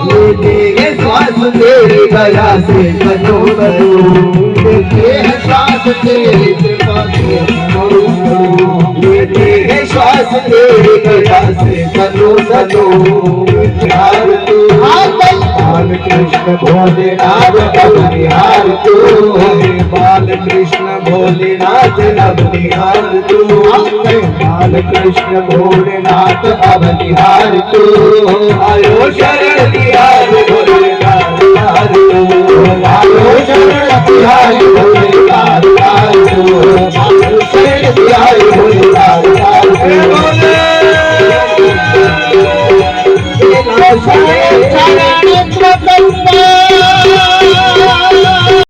लेते हैं श्वास तेरी दया से तनो तनो, लेते हैं श्वास तेरी कृपा से तनो तनो, लेते हैं श्वास तेरी दया से तनो तनो। निहार तू बाल कृष्ण भोलेनाथ अब निहार तू, बाल कृष्ण भोलेनाथ अब निहार तू, बाल कृष्ण भोलेनाथ अब निहार तू। आयो शरण बिहार भोलेनाथ निहार तू, आयो शरण बिहार